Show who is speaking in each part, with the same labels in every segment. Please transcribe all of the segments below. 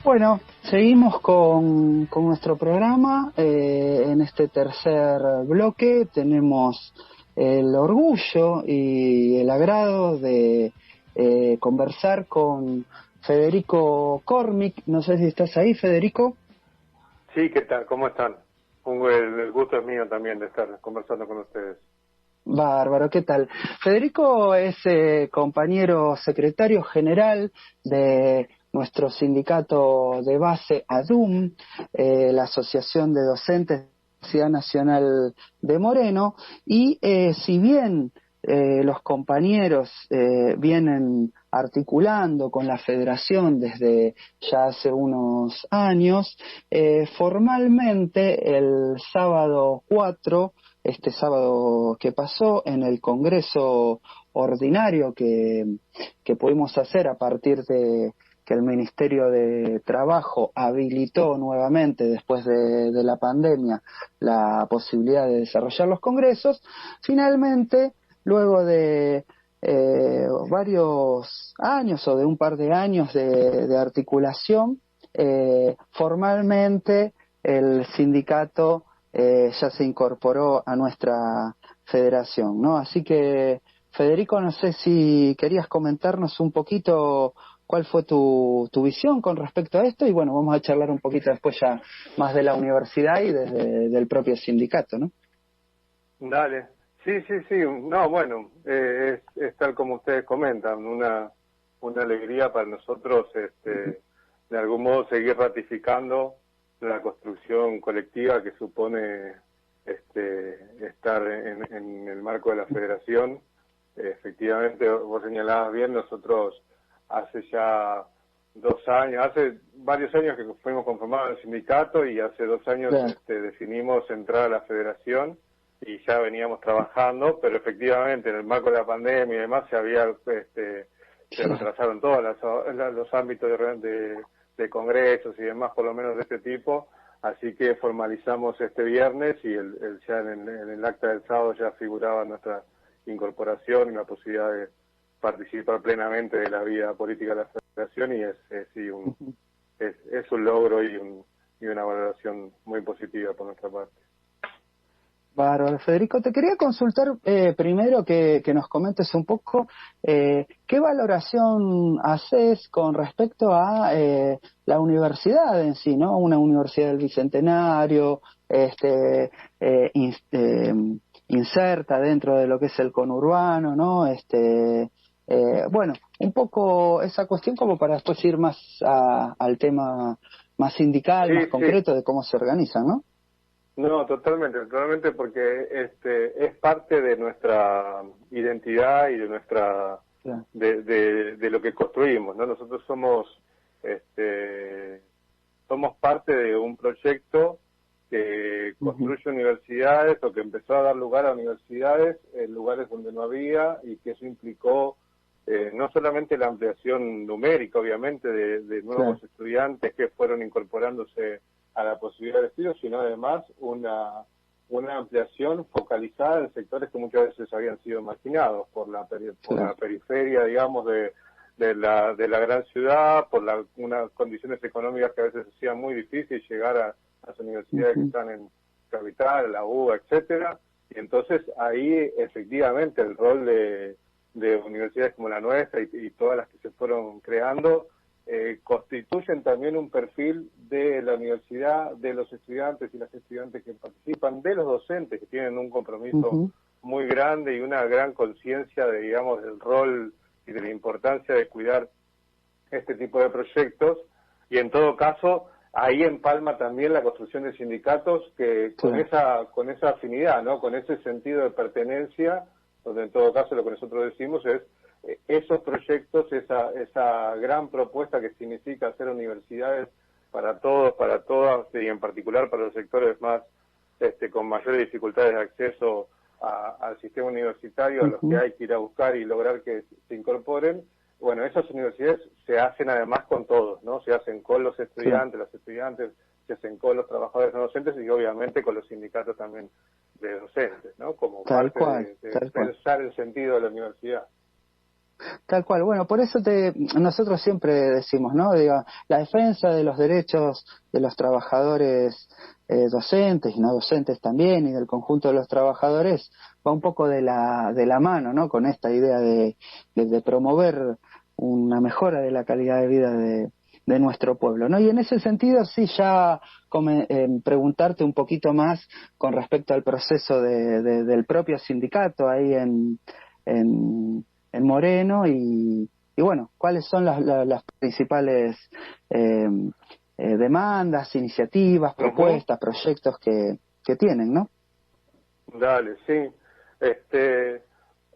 Speaker 1: Bueno, seguimos con nuestro programa. En este tercer bloque tenemos el orgullo y el agrado de conversar con Federico Cormick. No sé si estás ahí, Federico.
Speaker 2: Sí, ¿qué tal? ¿Cómo están? El gusto es mío también de estar conversando con ustedes.
Speaker 1: Bárbaro, ¿qué tal? Federico es compañero secretario general de nuestro sindicato de base ADUM, la Asociación de Docentes de la Universidad Nacional de Moreno, y si bien los compañeros vienen articulando con la federación desde ya hace unos años, formalmente el sábado 4, este sábado que pasó, en el Congreso ordinario que pudimos hacer a partir de que el Ministerio de Trabajo habilitó nuevamente después de la pandemia la posibilidad de desarrollar los congresos, finalmente, luego de varios años o de un par de años de articulación, formalmente el sindicato ya se incorporó a nuestra federación, ¿no? Así que, Federico, no sé si querías comentarnos un poquito cuál fue tu visión con respecto a esto, y bueno, vamos a charlar un poquito después ya más de la universidad y del propio sindicato, ¿no?
Speaker 2: Dale. Sí. No, bueno, es tal como ustedes comentan, una alegría para nosotros, de algún modo seguir ratificando la construcción colectiva que supone estar en el marco de la federación. Efectivamente, vos señalabas bien, nosotros hace ya 2 años, hace varios años que fuimos conformados en el sindicato y hace 2 años definimos entrar a la federación y ya veníamos trabajando, pero efectivamente en el marco de la pandemia y demás se retrasaron todos los ámbitos de congresos y demás, por lo menos de este tipo, así que formalizamos este viernes y ya en el acta del sábado ya figuraba nuestra incorporación y la posibilidad de participar plenamente de la vida política de la federación, y es un logro y una valoración muy positiva por nuestra parte.
Speaker 1: Bárbaro. Federico, te quería consultar primero que nos comentes un poco qué valoración haces con respecto a la universidad en sí, ¿no? Una universidad del Bicentenario, inserta dentro de lo que es el conurbano, ¿no? Bueno, un poco esa cuestión como para después ir más al tema más sindical, más concreto de cómo se organizan, ¿no?
Speaker 2: No, totalmente, porque es parte de nuestra identidad y de nuestra de lo que construimos, ¿no? Nosotros somos parte de un proyecto que construye universidades, o que empezó a dar lugar a universidades en lugares donde no había, y que eso implicó no solamente la ampliación numérica, obviamente, de nuevos estudiantes que fueron incorporándose a la posibilidad de estudio, sino además una ampliación focalizada en sectores que muchas veces habían sido marginados por la periferia, digamos, de la gran ciudad, por unas condiciones económicas que a veces hacían muy difícil llegar a las universidades que están en Capital, la UBA, etcétera. Y entonces ahí efectivamente el rol de universidades como la nuestra y todas las que se fueron creando constituyen también un perfil de la universidad, de los estudiantes y las estudiantes que participan, de los docentes que tienen un compromiso muy grande y una gran conciencia digamos, del rol y de la importancia de cuidar este tipo de proyectos. Y en todo caso, ahí empalma también la construcción de sindicatos que con esa afinidad, ¿no? Con ese sentido de pertenencia, donde en todo caso lo que nosotros decimos es esos proyectos, esa gran propuesta que significa hacer universidades para todos, para todas, y en particular para los sectores más con mayores dificultades de acceso al sistema universitario, a los que hay que ir a buscar y lograr que se incorporen. Bueno, esas universidades se hacen además con todos, ¿no? Se hacen con los estudiantes, las estudiantes, se hacen con los trabajadores no docentes y obviamente con los sindicatos también de docentes, ¿no? Como parte de pensar el sentido de la universidad.
Speaker 1: Tal cual. Bueno, por eso nosotros siempre decimos, ¿no? Digo, la defensa de los derechos de los trabajadores docentes y no docentes también, y del conjunto de los trabajadores, va un poco de la mano, ¿no? Con esta idea de promover una mejora de la calidad de vida de nuestro pueblo, ¿no? Y en ese sentido, sí, ya preguntarte un poquito más con respecto al proceso del propio sindicato ahí en Moreno y bueno, cuáles son las principales eh, demandas, iniciativas, propuestas, proyectos que tienen, ¿no?
Speaker 2: Dale, sí.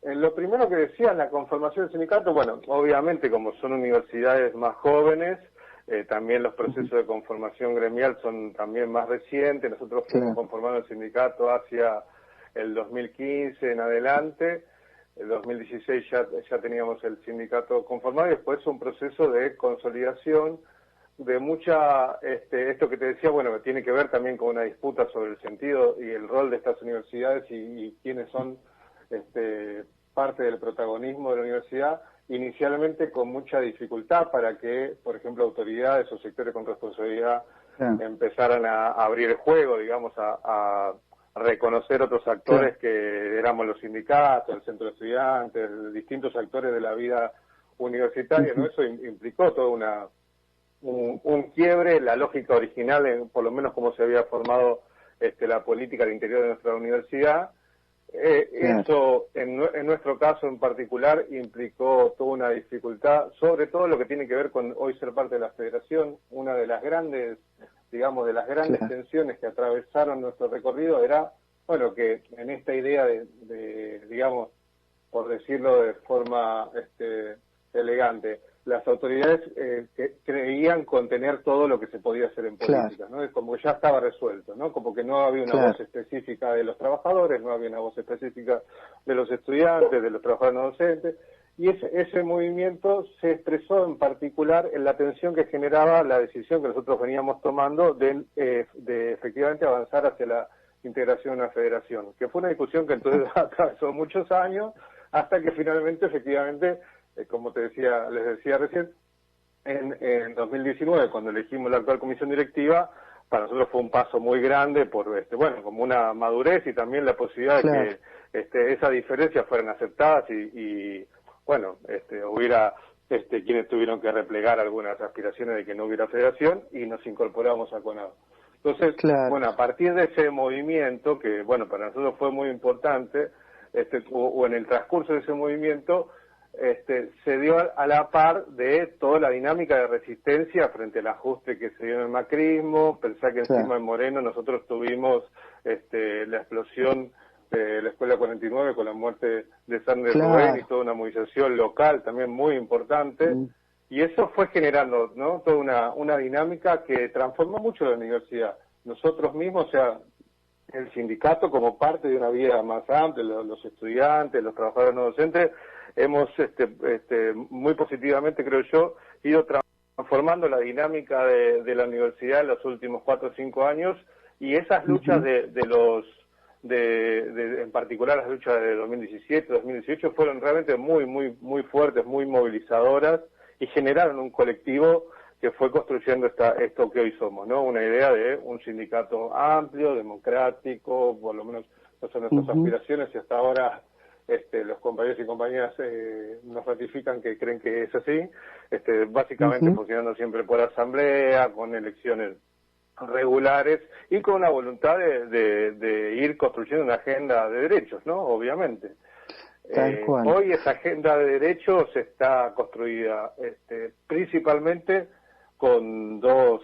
Speaker 2: En lo primero que decía, la conformación del sindicato, bueno, obviamente como son universidades más jóvenes, también los procesos de conformación gremial son también más recientes. Nosotros fuimos conformando el sindicato hacia el 2015 en adelante. El 2016 ya teníamos el sindicato conformado y después un proceso de consolidación de mucha, esto que te decía, bueno, que tiene que ver también con una disputa sobre el sentido y el rol de estas universidades y quiénes son parte del protagonismo de la universidad, inicialmente con mucha dificultad para que, por ejemplo, autoridades o sectores con responsabilidad empezaran a abrir el juego, digamos, a reconocer otros actores que éramos los sindicatos, el centro de estudiantes, distintos actores de la vida universitaria, ¿no? Eso implicó toda un quiebre en la lógica original, por lo menos como se había formado la política al interior de nuestra universidad. Eso, en nuestro caso en particular, implicó toda una dificultad, sobre todo lo que tiene que ver con hoy ser parte de la federación. Una de las grandes, digamos, de las grandes tensiones que atravesaron nuestro recorrido era, bueno, que en esta idea de digamos, por decirlo de forma elegante, las autoridades que creían contener todo lo que se podía hacer en política, ¿no? Es como que ya estaba resuelto, ¿no? Como que no había una voz específica de los trabajadores, no había una voz específica de los estudiantes, de los trabajadores no docentes, y ese movimiento se expresó en particular en la tensión que generaba la decisión que nosotros veníamos tomando de efectivamente avanzar hacia la integración en una federación, que fue una discusión que entonces atravesó muchos años, hasta que finalmente, efectivamente, como les decía recién, en 2019, cuando elegimos la actual comisión directiva, para nosotros fue un paso muy grande por, bueno, como una madurez y también la posibilidad de que esas diferencias fueran aceptadas y bueno, hubiera quienes tuvieron que replegar algunas aspiraciones de que no hubiera federación y nos incorporamos a CONADO. Entonces, bueno, a partir de ese movimiento, que bueno, para nosotros fue muy importante, o en el transcurso de ese movimiento, se dio a la par de toda la dinámica de resistencia frente al ajuste que se dio en el macrismo. Pensá que encima en Moreno nosotros tuvimos la explosión de la Escuela 49 con la muerte de Sandra Rubén y toda una movilización local también muy importante. Y eso fue generando, ¿no?, toda una dinámica que transformó mucho la universidad. Nosotros mismos, o sea, el sindicato como parte de una vida más amplia, los estudiantes, los trabajadores no docentes, hemos muy positivamente, creo yo, ido transformando la dinámica de la universidad en los últimos 4 o 5 años, y esas luchas en particular las luchas de 2017, 2018 fueron realmente muy fuertes, muy movilizadoras, y generaron un colectivo que fue construyendo esto que hoy somos, ¿no? Una idea de un sindicato amplio, democrático, por lo menos esas son nuestras aspiraciones, y hasta ahora los compañeros y compañeras nos ratifican que creen que es así, básicamente funcionando siempre por asamblea, con elecciones regulares y con una voluntad de ir construyendo una agenda de derechos, ¿no? Obviamente. Hoy esa agenda de derechos está construida principalmente con dos,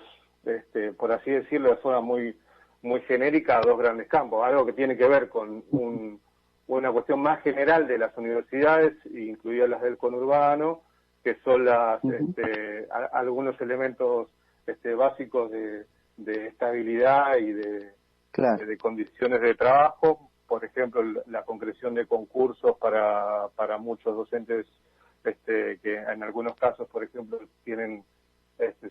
Speaker 2: por así decirlo de forma muy genérica, dos grandes campos. Algo que tiene que ver con una cuestión más general de las universidades, incluidas las del conurbano, que son algunos elementos básicos de estabilidad y de condiciones de trabajo. Por ejemplo, la concreción de concursos para muchos docentes que en algunos casos, por ejemplo,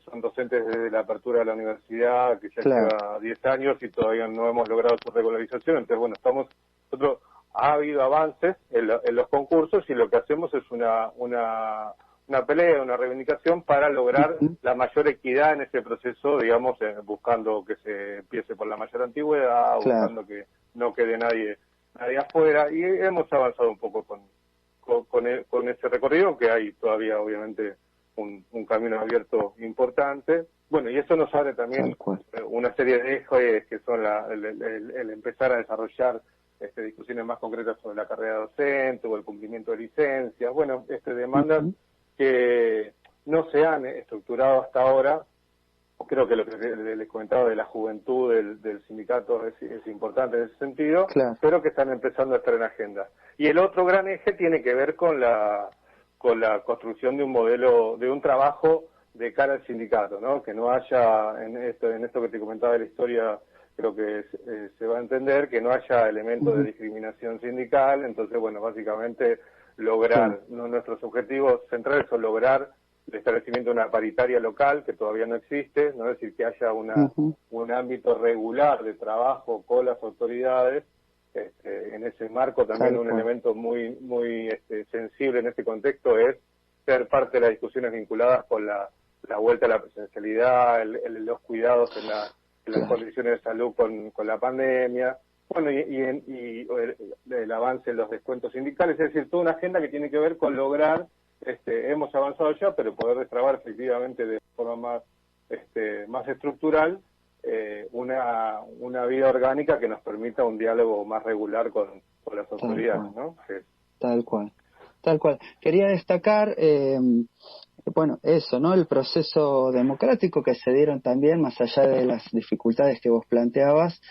Speaker 2: son docentes desde la apertura de la universidad, que ya lleva 10 años y todavía no hemos logrado su regularización. Entonces, bueno, estamos nosotros ha habido avances en los concursos y lo que hacemos es una pelea, una reivindicación para lograr la mayor equidad en ese proceso, digamos, buscando que se empiece por la mayor antigüedad,
Speaker 1: claro,
Speaker 2: buscando que no quede nadie afuera, y hemos avanzado un poco con ese recorrido, que hay todavía obviamente un camino abierto importante. Bueno, y eso nos abre también una serie de ejes que son el empezar a desarrollar discusiones más concretas sobre la carrera docente o el cumplimiento de licencias, bueno, demandas que no se han estructurado hasta ahora. Creo que lo que les comentaba de la juventud del sindicato es importante en ese sentido,
Speaker 1: claro,
Speaker 2: pero que están empezando a estar en agenda. Y el otro gran eje tiene que ver con la construcción de un modelo, de un trabajo de cara al sindicato, ¿no? Que no haya, en esto que te comentaba de la historia, creo que se va a entender, que no haya elementos de discriminación sindical. Entonces, bueno, básicamente lograr, nuestros objetivos centrales son lograr el establecimiento de una paritaria local que todavía no existe, ¿no? Es decir, que haya un ámbito regular de trabajo con las autoridades. En ese marco también un elemento muy sensible en este contexto es ser parte de las discusiones vinculadas con la vuelta a la presencialidad, los cuidados en las condiciones de salud con la pandemia, bueno, y el avance en los descuentos sindicales, es decir, toda una agenda que tiene que ver con lograr, hemos avanzado ya, pero poder destrabar efectivamente de forma más estructural una vida orgánica que nos permita un diálogo más regular con las autoridades, ¿no? Sí.
Speaker 1: Tal cual. Quería destacar, bueno, eso, ¿no? El proceso democrático que se dieron también, más allá de las dificultades que vos planteabas,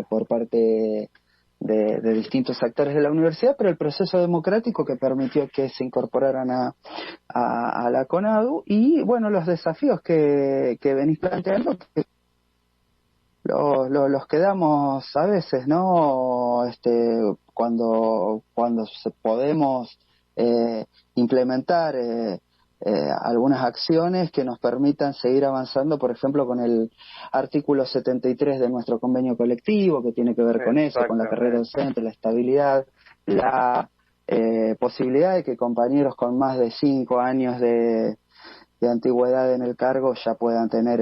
Speaker 1: por parte de distintos actores de la universidad, pero el proceso democrático que permitió que se incorporaran a la CONADU y, bueno, los desafíos que venís planteando, que los quedamos a veces, ¿no? Cuando podemos implementar algunas acciones que nos permitan seguir avanzando, por ejemplo, con el artículo 73 de nuestro convenio colectivo, que tiene que ver con eso, con la carrera docente, la estabilidad, la posibilidad de que compañeros con más de 5 años de antigüedad en el cargo ya puedan tener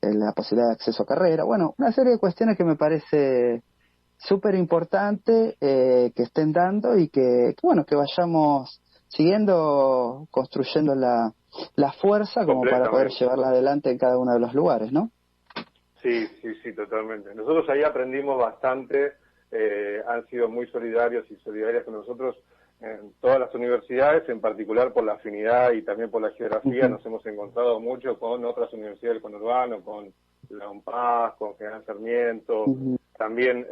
Speaker 1: la posibilidad de acceso a carrera. Bueno, una serie de cuestiones que me parece súper importante que estén dando y que vayamos siguiendo construyendo la fuerza como para poder llevarla adelante en cada uno de los lugares, ¿no?
Speaker 2: Sí, totalmente. Nosotros ahí aprendimos bastante, han sido muy solidarios y solidarias con nosotros en todas las universidades, en particular por la afinidad y también por la geografía. Nos hemos encontrado mucho con otras universidades del conurbano, con la UNPAS, con General Sarmiento, también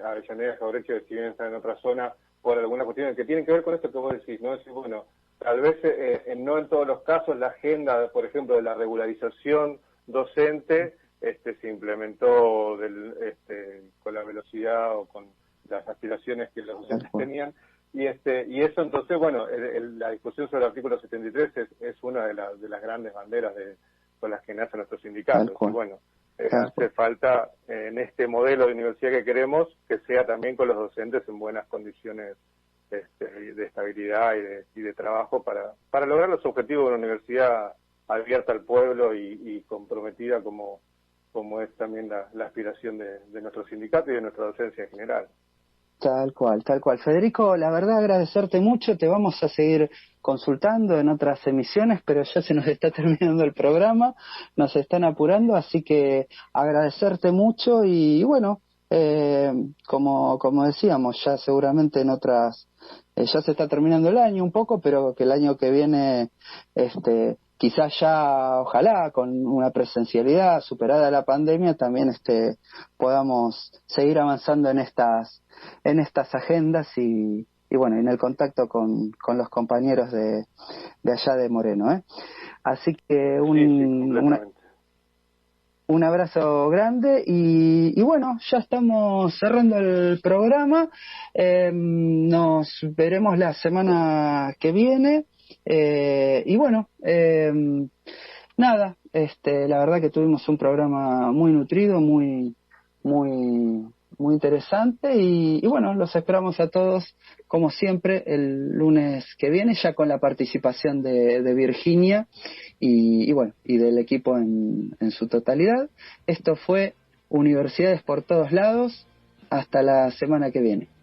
Speaker 2: Avellaneda, Jauretche, si bien están en otra zona, por algunas cuestiones que tienen que ver con esto que vos decís, ¿no? Es decir, bueno, tal vez no en todos los casos la agenda, por ejemplo, de la regularización docente se implementó con la velocidad o con las aspiraciones que los docentes tenían. Y eso, entonces, bueno, la discusión sobre el artículo 73 es una de las grandes banderas con las que nace nuestro sindicato. Y bueno, hace falta en este modelo de universidad que queremos que sea también con los docentes en buenas condiciones de estabilidad y de trabajo para lograr los objetivos de una universidad abierta al pueblo y comprometida como es también la aspiración de nuestro sindicato y de nuestra docencia en general.
Speaker 1: Tal cual. Federico, la verdad agradecerte mucho, te vamos a seguir consultando en otras emisiones, pero ya se nos está terminando el programa, nos están apurando, así que agradecerte mucho y bueno, como decíamos, ya seguramente en otras, ya se está terminando el año un poco, pero que el año que viene, quizás ya, ojalá, con una presencialidad superada la pandemia, también podamos seguir avanzando en estas agendas y bueno, en el contacto con los compañeros de allá de Moreno, Así que un abrazo grande y bueno, ya estamos cerrando el programa, nos veremos la semana que viene y bueno, nada, la verdad que tuvimos un programa muy nutrido, muy muy interesante y bueno, los esperamos a todos como siempre el lunes que viene, ya con la participación de Virginia y bueno, y del equipo en su totalidad. Esto fue Universidades por Todos Lados, hasta la semana que viene.